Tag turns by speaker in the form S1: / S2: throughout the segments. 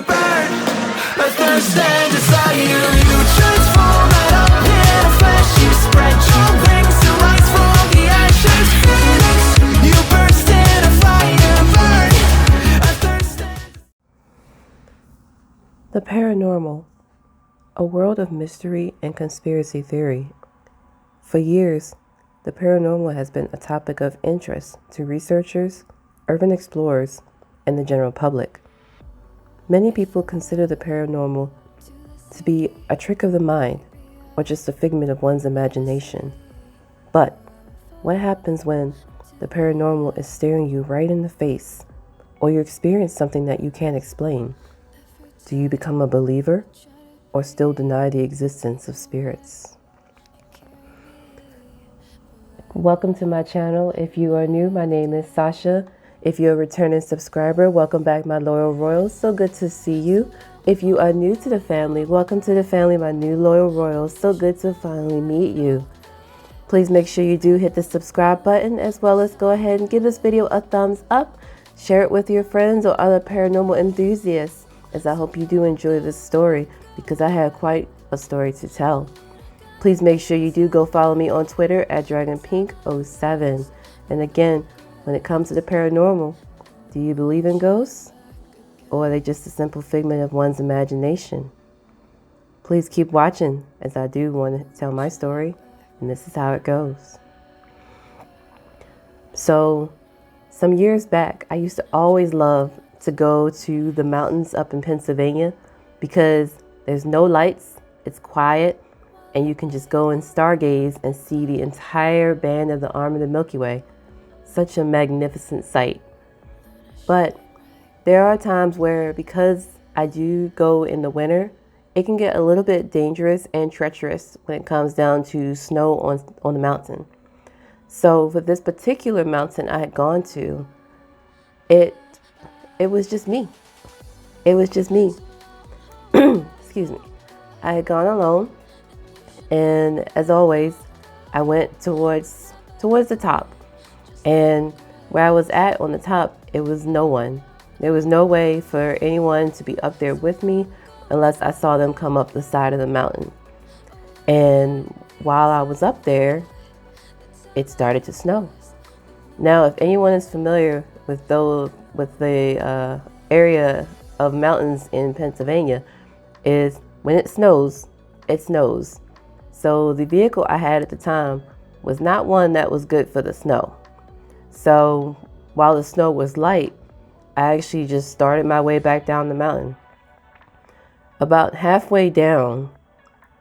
S1: burn. A thirst and desire, you transform out of pit of flesh. You spread your wings to rise from the ashes. Phoenix, you burst in a fire, burn. A thirst and...
S2: The paranormal, a world of mystery and conspiracy theory. For years, the paranormal has been a topic of interest to researchers, urban explorers, and the general public. Many people consider the paranormal to be a trick of the mind or just a figment of one's imagination. But what happens when the paranormal is staring you right in the face, or you experience something that you can't explain? Do you become a believer or still deny the existence of spirits? Welcome to my channel. If you are new, my name is Sasha. If you're a returning subscriber, welcome back, my loyal royals. So good to see you. If you are new to the family, welcome to the family, my new loyal royals. So good to finally meet you. Please make sure you do hit the subscribe button, as well as go ahead and give this video a thumbs up. Share it with your friends or other paranormal enthusiasts, as I hope you do enjoy this story, because I have quite a story to tell. Please make sure you do go follow me on Twitter at DragonPink07. And again, when it comes to the paranormal, do you believe in ghosts? Or are they just a simple figment of one's imagination? Please keep watching, as I do want to tell my story, and this is how it goes. So, some years back, I used to always love to go to the mountains up in Pennsylvania because there's no lights, it's quiet, and you can just go and stargaze and see the entire band of the arm of the Milky Way. Such a magnificent sight. But there are times where, because I do go in the winter, it can get a little bit dangerous and treacherous when it comes down to snow on the mountain. So for this particular mountain I had gone to, it was just me. It was just me. Excuse me. I had gone alone, and as always, I went towards the top. And where I was at on the top, it was no one. There was no way for anyone to be up there with me unless I saw them come up the side of the mountain. And while I was up there, it started to snow. Now, if anyone is familiar with the area of mountains in Pennsylvania, is when it snows, it snows. So the vehicle I had at the time was not one that was good for the snow. So while the snow was light, I actually just started my way back down the mountain. About halfway down,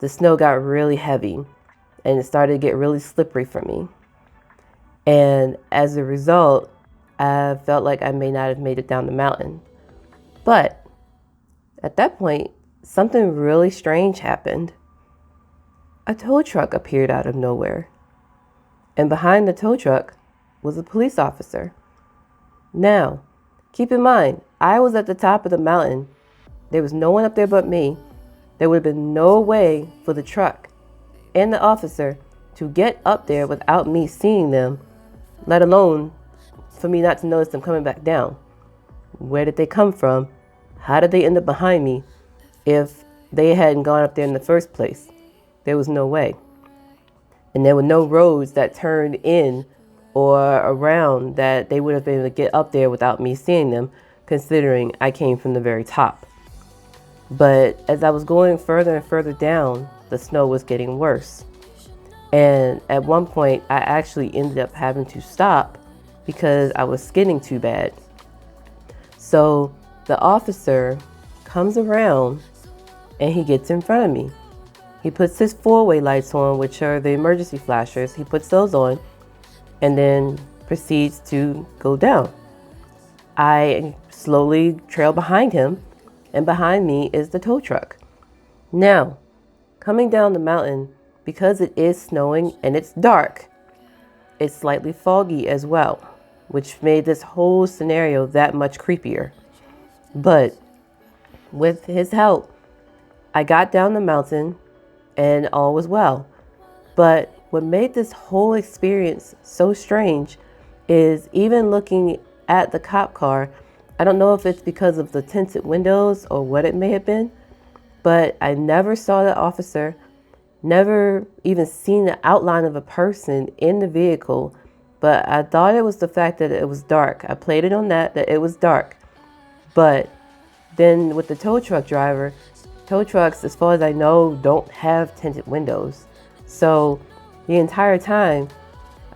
S2: the snow got really heavy and it started to get really slippery for me. And as a result, I felt like I may not have made it down the mountain. But at that point, something really strange happened. A tow truck appeared out of nowhere. And behind the tow truck was a police officer. Now, keep in mind, I was at the top of the mountain. There was no one up there but me. There would have been no way for the truck and the officer to get up there without me seeing them, let alone for me not to notice them coming back down. Where did they come from? How did they end up behind me if they hadn't gone up there in the first place? There was no way. And there were no roads that turned in or around that they would have been able to get up there without me seeing them, considering I came from the very top. But as I was going further and further down, the snow was getting worse. And at one point, I actually ended up having to stop because I was skidding too bad. So the officer comes around and he gets in front of me. He puts his four-way lights on, which are the emergency flashers. He puts those on and then proceeds to go down. I slowly trail behind him, and behind me is the tow truck. Now, coming down the mountain, because it is snowing and it's dark, it's slightly foggy as well, which made this whole scenario that much creepier. But with his help, I got down the mountain and all was well. But what made this whole experience so strange is, even looking at the cop car, I don't know if it's because of the tinted windows or what it may have been, but I never saw the officer, never even seen the outline of a person in the vehicle. But I thought it was the fact that it was dark. I played it on that it was dark. But then with the tow truck driver, tow trucks, as far as I know, don't have tinted windows. So the entire time,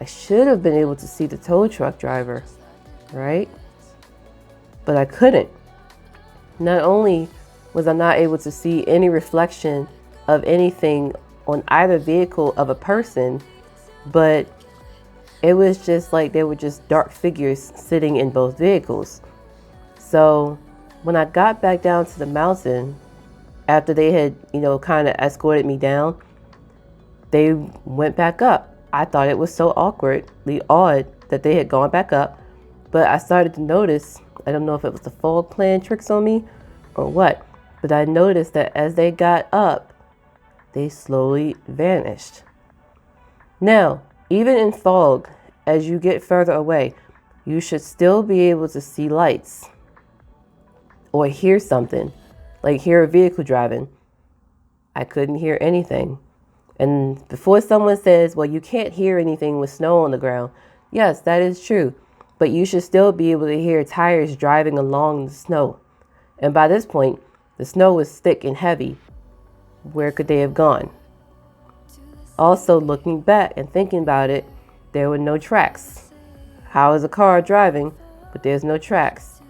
S2: I should have been able to see the tow truck driver, right? But I couldn't. Not only was I not able to see any reflection of anything on either vehicle of a person, but it was just like there were just dark figures sitting in both vehicles. So when I got back down to the mountain, after they had, kind of escorted me down, they went back up. I thought it was so awkwardly odd that they had gone back up, but I started to notice, I don't know if it was the fog playing tricks on me or what, but I noticed that as they got up, they slowly vanished. Now, even in fog, as you get further away, you should still be able to see lights or hear something, like hear a vehicle driving. I couldn't hear anything. And before someone says, well, you can't hear anything with snow on the ground. Yes, that is true. But you should still be able to hear tires driving along the snow. And by this point, the snow was thick and heavy. Where could they have gone? Also, looking back and thinking about it, there were no tracks. How is a car driving, but there's no tracks?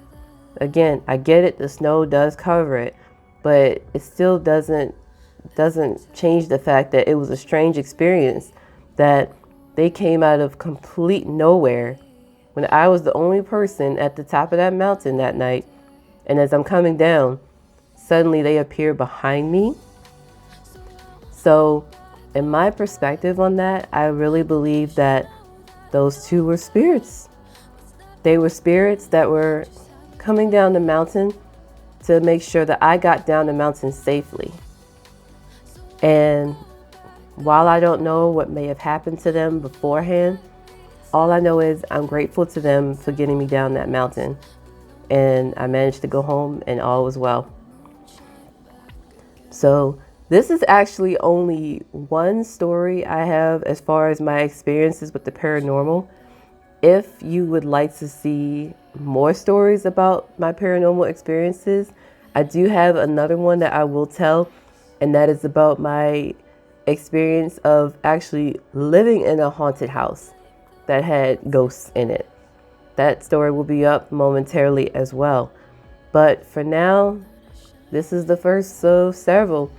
S2: Again, I get it, the snow does cover it, but it still doesn't change the fact that it was a strange experience, that they came out of complete nowhere when I was the only person at the top of that mountain that night. And as I'm coming down, suddenly they appear behind me. So in my perspective on that, I really believe that those two were spirits. They were spirits that were coming down the mountain to make sure that I got down the mountain safely. And while I don't know what may have happened to them beforehand, all I know is I'm grateful to them for getting me down that mountain. And I managed to go home and all was well. So this is actually only one story I have as far as my experiences with the paranormal. If you would like to see more stories about my paranormal experiences, I do have another one that I will tell, and that is about my experience of actually living in a haunted house that had ghosts in it. That story will be up momentarily as well. But for now, this is the first of several.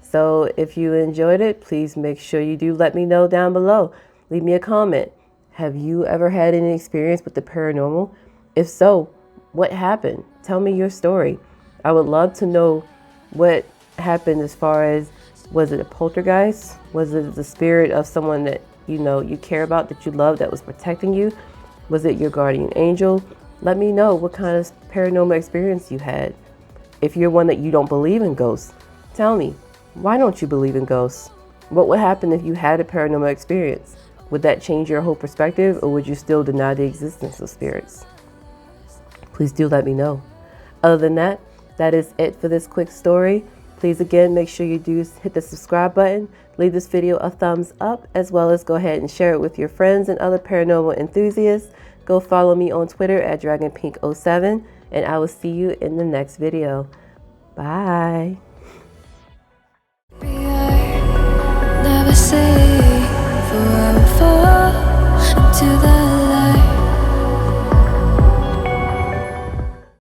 S2: So if you enjoyed it, please make sure you do let me know down below. Leave me a comment. Have you ever had any experience with the paranormal? If so, what happened? Tell me your story. I would love to know what happened as far as, was it a poltergeist? Was it the spirit of someone that you care about, that you love, that was protecting you? Was it your guardian angel? Let me know what kind of paranormal experience you had. If you're one that you don't believe in ghosts, tell me, why don't you believe in ghosts? What would happen if you had a paranormal experience? Would that change your whole perspective, or would you still deny the existence of spirits? Please do let me know. Other than that, that is it for this quick story. Please again, make sure you do hit the subscribe button, leave this video a thumbs up, as well as go ahead and share it with your friends and other paranormal enthusiasts. Go follow me on Twitter at DragonPink07, and I will see you in the next video. Bye.